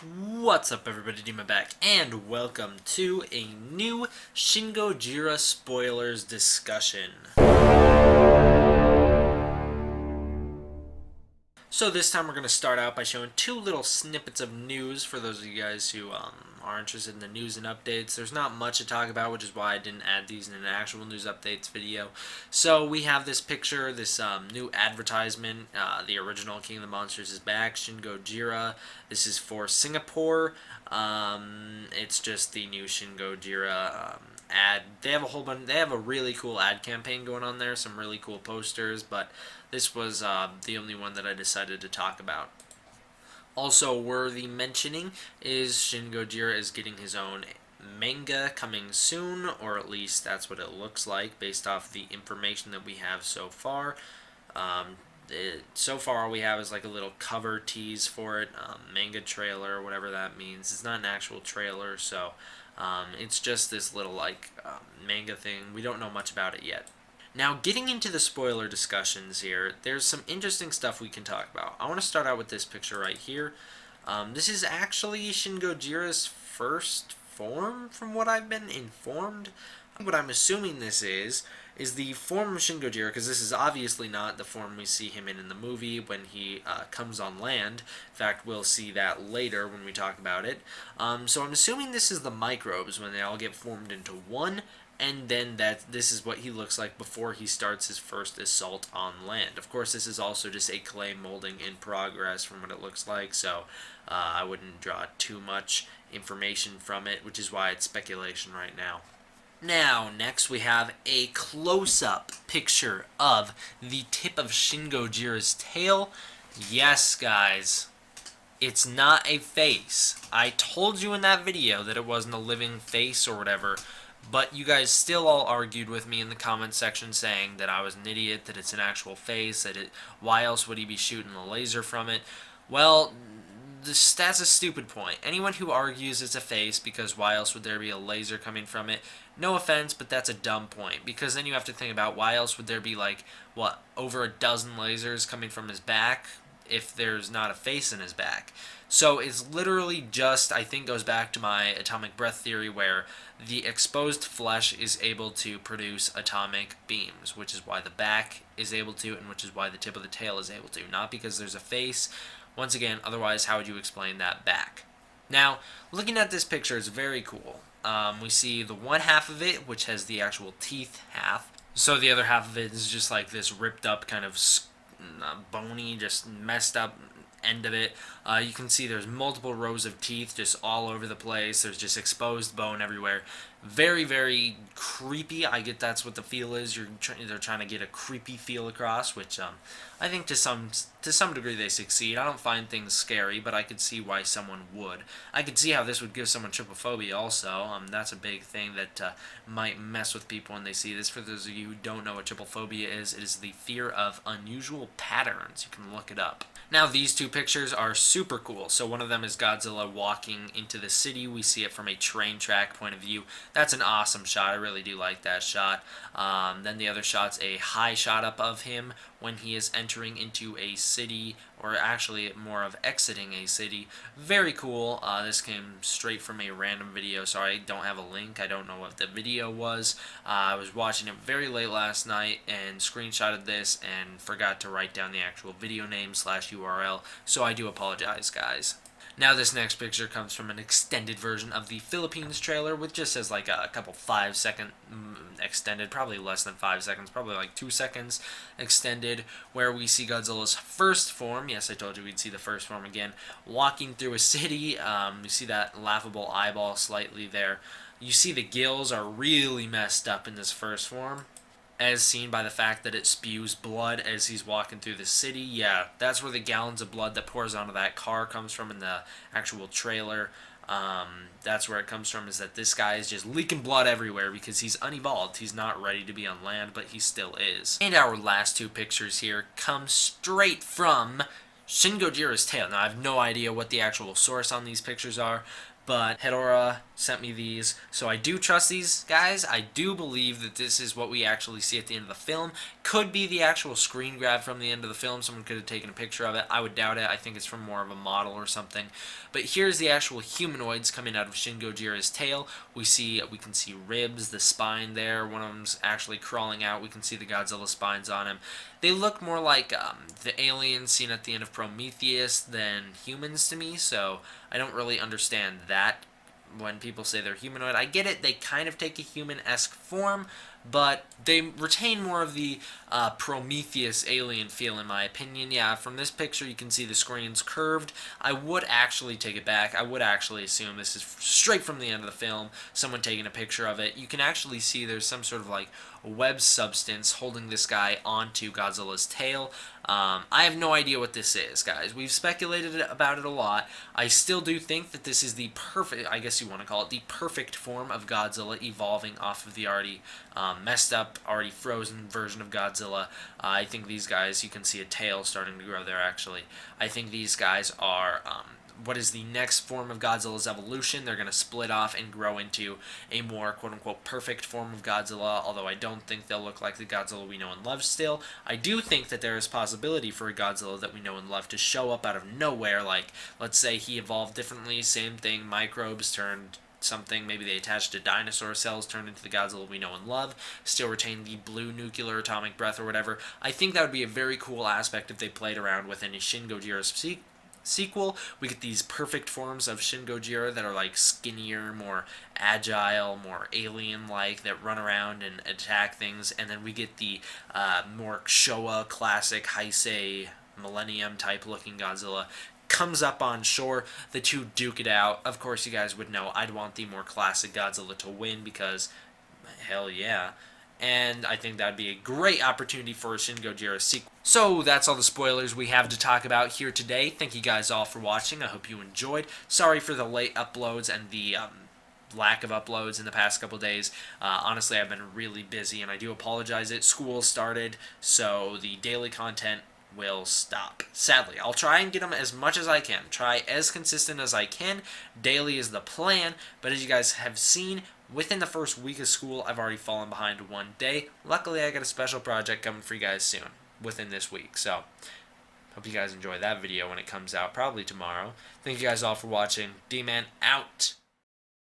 What's up everybody, Dima back, and welcome to a new Shin Gojira Spoilers discussion. So this time we're going to start out by showing two little snippets of news for those of you guys who are interested in the news and updates. There's not much to talk about, which is why I didn't add these in an actual news updates video. So we have this picture, this new advertisement. The original King of the Monsters is back, Shin Gojira. This is for Singapore. It's just the new Shin Gojira ad. They have a whole bunch. They have a really cool ad campaign going on there. Some really cool posters, but this was the only one that I decided to talk about. Also worthy mentioning is Shin Gojira is getting his own manga coming soon, or at least that's what it looks like based off the information that we have so far. So far all we have is like a little cover tease for it, manga trailer, whatever that means. It's not an actual trailer, so it's just this little manga thing. We don't know much about it yet. Now, getting into the spoiler discussions here, there's some interesting stuff we can talk about. I want to start out with this picture right here. This is actually Shin Gojira's first form, from what I've been informed. What I'm assuming this is the form of Shin Gojira, because this is obviously not the form we see him in the movie when he comes on land. In fact, we'll see that later when we talk about it. So I'm assuming this is the microbes when they all get formed into one, and then this is what he looks like before he starts his first assault on land. Of course, this is also just a clay molding in progress from what it looks like, so I wouldn't draw too much information from it, which is why it's speculation right now. Now, next we have a close-up picture of the tip of Shin Gojira's tail. Yes, guys, it's not a face. I told you in that video that it wasn't a living face or whatever, but you guys still all argued with me in the comment section saying that I was an idiot, that it's an actual face, why else would he be shooting a laser from it? Well, that's a stupid point. Anyone who argues it's a face because why else would there be a laser coming from it? No offense, but that's a dumb point, because then you have to think about why else would there be over a dozen lasers coming from his back if there's not a face in his back. So it's literally just, I think, goes back to my atomic breath theory, where the exposed flesh is able to produce atomic beams, which is why the back is able to, and which is why the tip of the tail is able to. Not because there's a face. Once again, otherwise, how would you explain that back? Now, looking at this picture, it's very cool. We see the one half of it, which has the actual teeth half. So the other half of it is just like this ripped up kind of bony, just messed up end of it. You can see there's multiple rows of teeth just all over the place. There's just exposed bone everywhere. Very, very creepy. I get that's what the feel is. They're trying to get a creepy feel across, which I think to some degree they succeed. I don't find things scary, but I could see why someone would. I could see how this would give someone trypophobia also. That's a big thing that might mess with people when they see this. For those of you who don't know what trypophobia is, it is the fear of unusual patterns. You can look it up. Now, these two pictures are super cool. So one of them is Godzilla walking into the city. We see it from a train track point of view. That's an awesome shot. I really do like that shot. Then the other shot's a high shot up of him when he is entering into a city, or actually more of exiting a city. Very cool. This came straight from a random video. Sorry, I don't have a link. I don't know what the video was. I was watching it very late last night and screenshotted this and forgot to write down the actual video name / URL, so I do apologize, guys. Now this next picture comes from an extended version of the Philippines trailer, which just says like a couple 5-second extended, probably less than 5 seconds, probably like 2 seconds extended, where we see Godzilla's first form. Yes, I told you we'd see the first form again, walking through a city. You see that laughable eyeball slightly there. You see the gills are really messed up in this first form, as seen by the fact that it spews blood as he's walking through the city. Yeah, that's where the gallons of blood that pours onto that car comes from in the actual trailer. That's where it comes from, is that this guy is just leaking blood everywhere because he's unevolved. He's not ready to be on land, but he still is. And our last two pictures here come straight from Shin Gojira's tail. Now, I have no idea what the actual source on these pictures are, but Hedora sent me these, so I do trust these guys. I do believe that this is what we actually see at the end of the film. Could be the actual screen grab from the end of the film. Someone could have taken a picture of it. I would doubt it. I think it's from more of a model or something. But here's the actual humanoids coming out of Shin Gojira's tail. We can see ribs, the spine there. One of them's actually crawling out. We can see the Godzilla spines on him. They look more like the aliens seen at the end of Prometheus than humans to me, so I don't really understand that when people say they're humanoid. I get it, they kind of take a human-esque form, but they retain more of the Prometheus alien feel, in my opinion. Yeah, from this picture you can see the screen's curved. I would actually take it back. I would actually assume this is straight from the end of the film, someone taking a picture of it. You can actually see there's some sort of like web substance holding this guy onto Godzilla's tail. I have no idea what this is, guys. We've speculated about it a lot. I still do think that this is the perfect, I guess you want to call it, the perfect form of Godzilla evolving off of the already messed up, already frozen version of Godzilla. I think these guys, you can see a tail starting to grow there, actually. I think these guys are what is the next form of Godzilla's evolution. They're going to split off and grow into a more quote-unquote perfect form of Godzilla, although I don't think they'll look like the Godzilla we know and love still. I do think that there is possibility for a Godzilla that we know and love to show up out of nowhere, like, let's say he evolved differently, same thing, microbes turned something, maybe they attached to dinosaur cells, turned into the Godzilla we know and love, still retain the blue nuclear atomic breath or whatever. I think that would be a very cool aspect if they played around with any Shin Gojira sequel. We get these perfect forms of Shin Gojira that are like skinnier, more agile, more alien-like, that run around and attack things, and then we get the more Showa classic Heisei Millennium type looking Godzilla comes up on shore. The two duke it out. Of course, you guys would know I'd want the more classic Godzilla to win because hell yeah. And I think that would be a great opportunity for a Shin Gojira sequel. So that's all the spoilers we have to talk about here today. Thank you guys all for watching. I hope you enjoyed. Sorry for the late uploads and the lack of uploads in the past couple days. Honestly, I've been really busy, and I do apologize. School started, so the daily content will stop. Sadly, I'll try and get them as much as I can. Try as consistent as I can. Daily is the plan, but as you guys have seen, within the first week of school, I've already fallen behind one day. Luckily, I got a special project coming for you guys soon, within this week. So, hope you guys enjoy that video when it comes out, probably tomorrow. Thank you guys all for watching. D-Man out.